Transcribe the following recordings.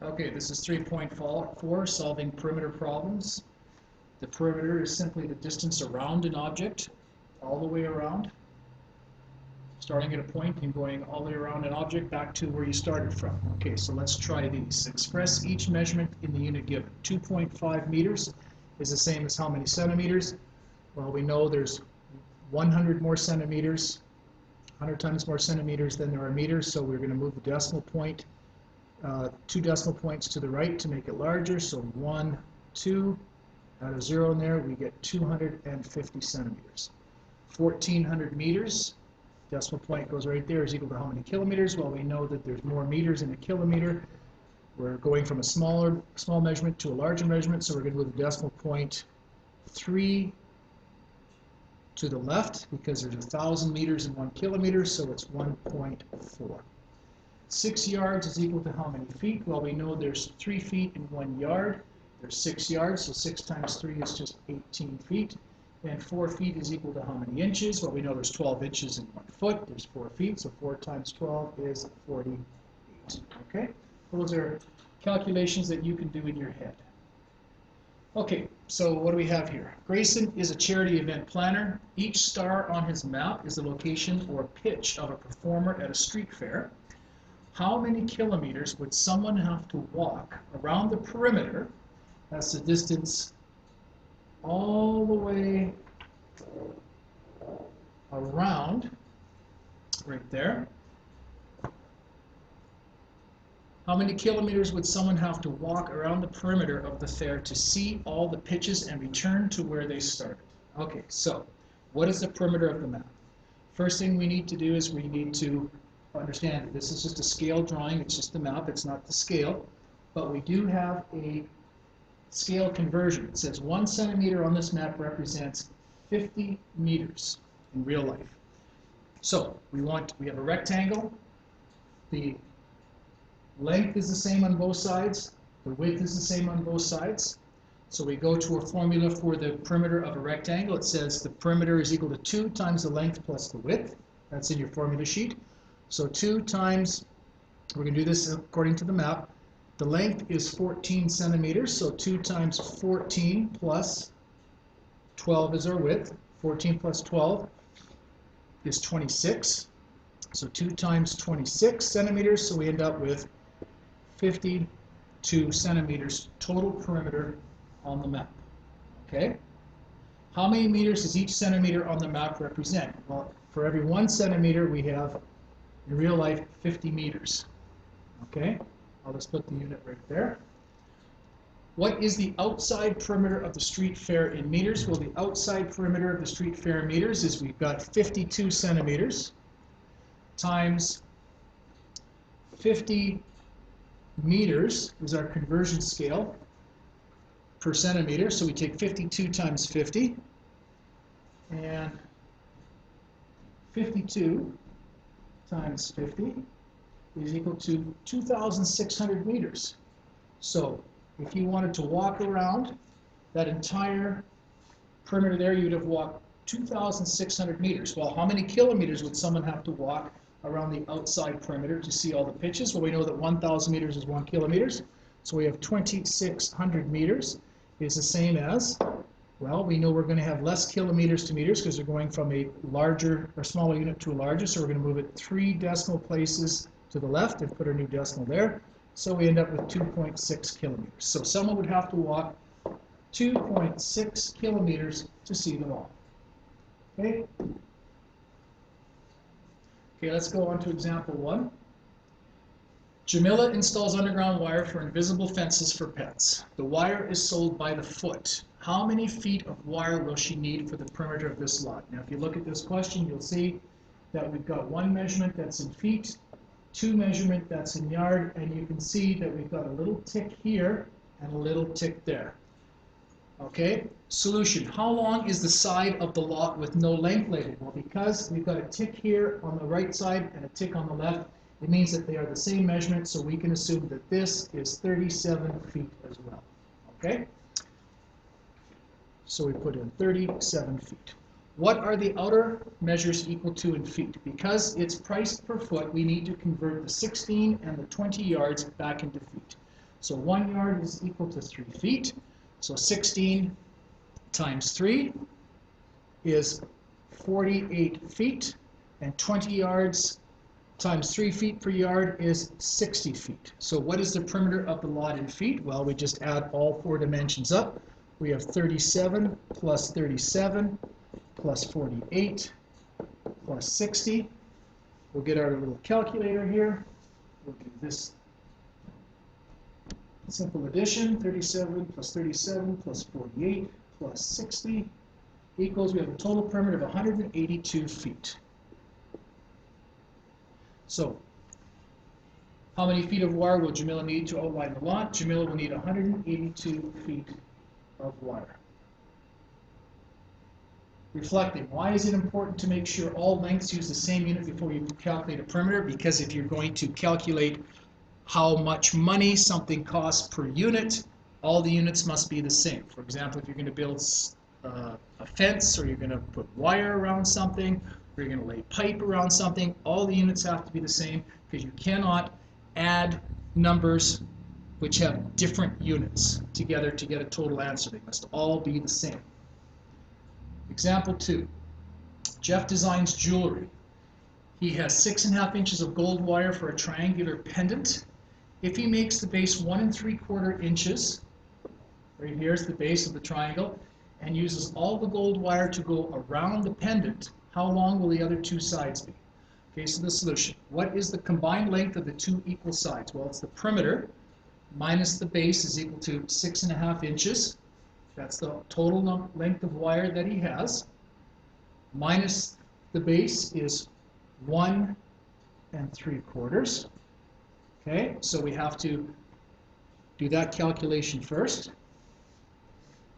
Okay, this is 3.4, solving perimeter problems. The perimeter is simply the distance around an object, all the way around, starting at a point and going all the way around an object back to where you started from. Okay, so let's try these. Express each measurement in the unit given. 2.5 meters is the same as how many centimeters? Well, we know there's 100 more centimeters, 100 times more centimeters than there are meters, so we're going to move the decimal point 2 decimal points to the right to make it larger. So 1, 2, add a 0 in there, we get 250 centimeters. 1,400 meters, decimal point goes right there, is equal to how many kilometers? Well, we know that there's more meters in a kilometer. We're going from a small measurement to a larger measurement, so we're going to move the decimal point 3 to the left because there's 1,000 meters in 1 kilometer, so it's 1.4. 6 yards is equal to how many feet? Well, we know there's 3 feet in 1 yard. There's 6 yards, so 6 times 3 is just 18 feet. And 4 feet is equal to how many inches? Well, we know there's 12 inches in 1 foot. There's 4 feet, so 4 times 12 is 48. Okay? Those are calculations that you can do in your head. Okay, so what do we have here? Grayson is a charity event planner. Each star on his map is the location or pitch of a performer at a street fair. How many kilometers would someone have to walk around the perimeter? That's the distance all the way around, right there. How many kilometers would someone have to walk around the perimeter of the fair to see all the pitches and return to where they started? Okay, so what is the perimeter of the map? First thing we need to do is we need to understand that this is just a scale drawing. It's just the map. It's not the scale. But we do have a scale conversion. It says 1 centimeter on this map represents 50 meters in real life. So we have a rectangle. The length is the same on both sides. The width is the same on both sides. So we go to a formula for the perimeter of a rectangle. It says the perimeter is equal to 2 times the length plus the width. That's in your formula sheet. So 2 times, we're going to do this according to the map. The length is 14 centimeters, so 2 times 14 plus 12 is our width. 14 plus 12 is 26. So 2 times 26 centimeters, so we end up with 52 centimeters total perimeter on the map. Okay? How many meters does each centimeter on the map represent? Well, for every 1 centimeter, we have, in real life, 50 meters. Okay? I'll just put the unit right there. What is the outside perimeter of the street fair in meters? Well, the outside perimeter of the street fair in meters is we've got 52 centimeters times 50 meters is our conversion scale per centimeter. So we take 52 times 50, and 52 times 50 is equal to 2,600 meters. So if you wanted to walk around that entire perimeter there, you would have walked 2,600 meters. Well, how many kilometers would someone have to walk around the outside perimeter to see all the pitches? Well, we know that 1,000 meters is 1 kilometer. So we have 2,600 meters is the same as, well, we know we're going to have less kilometers to meters because they're going from a larger or smaller unit to a larger. So we're going to move it 3 decimal places to the left and put our new decimal there. So we end up with 2.6 kilometers. So someone would have to walk 2.6 kilometers to see them all. Okay? Okay, let's go on to example 1. Jamila installs underground wire for invisible fences for pets. The wire is sold by the foot. How many feet of wire will she need for the perimeter of this lot? Now, if you look at this question, you'll see that we've got 1 measurement that's in feet, 2 measurement that's in yard, and you can see that we've got a little tick here and a little tick there. Okay, solution. How long is the side of the lot with no length label? Well, because we've got a tick here on the right side and a tick on the left, it means that they are the same measurement, so we can assume that this is 37 feet as well. Okay? So we put in 37 feet. What are the outer measures equal to in feet? Because it's priced per foot, we need to convert the 16 and the 20 yards back into feet. So 1 yard is equal to 3 feet. So 16 times 3 is 48 feet, and 20 yards times 3 feet per yard is 60 feet. So what is the perimeter of the lot in feet? Well, we just add all 4 dimensions up. We have 37 plus 37 plus 48 plus 60. We'll get our little calculator here. We'll do this simple addition. 37 plus 37 plus 48 plus 60 equals, we have a total perimeter of 182 feet. So, how many feet of wire will Jamila need to outline the lot? Jamila will need 182 feet of wire. Reflecting, why is it important to make sure all lengths use the same unit before you calculate a perimeter? Because if you're going to calculate how much money something costs per unit, all the units must be the same. For example, if you're going to build a fence, or you're going to put wire around something, or you're going to lay pipe around something, all the units have to be the same, because you cannot add numbers which have different units together to get a total answer. They must all be the same. Example 2. Jeff designs jewelry. He has 6.5 inches of gold wire for a triangular pendant. If he makes the base 1 3/4 inches, right here is the base of the triangle, and uses all the gold wire to go around the pendant, how long will the other 2 sides be? Okay, so the solution. What is the combined length of the 2 equal sides? Well, it's the perimeter minus the base is equal to 6.5 inches. That's the total length of wire that he has. Minus the base is 1 3/4. Okay, so we have to do that calculation first.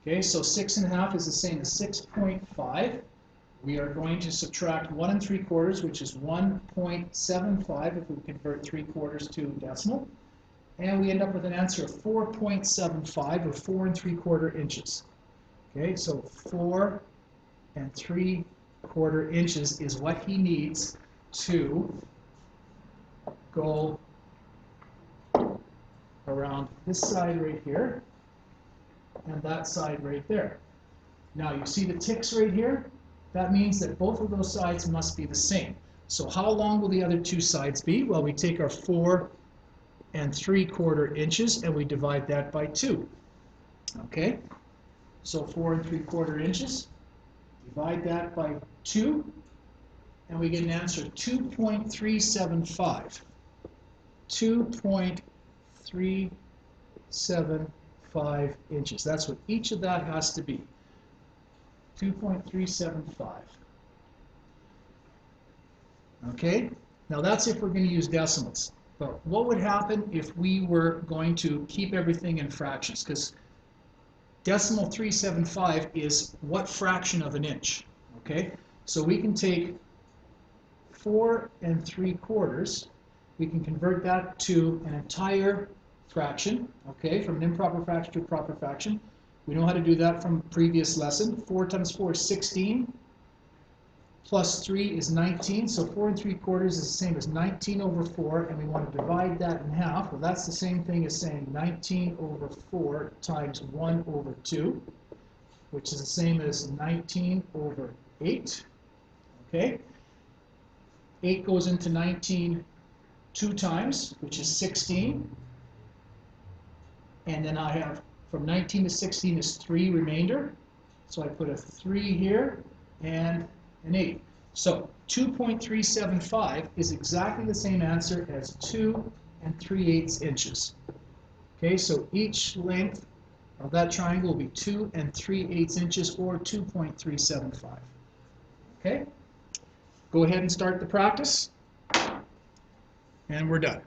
Okay, so 6.5 is the same as 6.5. We are going to subtract 1 3/4, which is 1.75 if we convert 3/4 to decimal. And we end up with an answer of 4.75, or 4 3/4 inches. Okay, so 4 3/4 inches is what he needs to go around this side right here and that side right there. Now you see the ticks right here? That means that both of those sides must be the same. So how long will the other 2 sides be? Well, we take our 4 3/4 inches and we divide that by 2. Okay, so 4 3/4 inches, divide that by 2, and we get an answer of 2.375. 2.375 inches. That's what each of that has to be. 2.375. Okay, now that's if we're going to use decimals. But what would happen if we were going to keep everything in fractions? Because decimal 375 is what fraction of an inch? Okay, so we can take 4 3/4. We can convert that to an entire fraction. Okay, from an improper fraction to a proper fraction. We know how to do that from previous lesson. 4 times 4 is 16. Plus 3 is 19, so 4 3/4 is the same as 19 over 4, and we want to divide that in half. Well, that's the same thing as saying 19 over 4 times 1 over 2, which is the same as 19 over 8. Okay? 8 goes into 19 2 times, which is 16. And then I have, from 19 to 16 is 3 remainder. So I put a 3 here and an 8. So 2.375 is exactly the same answer as 2 3/8 inches. Okay, so each length of that triangle will be 2 3/8 inches, or 2.375. Okay, go ahead and start the practice, and we're done.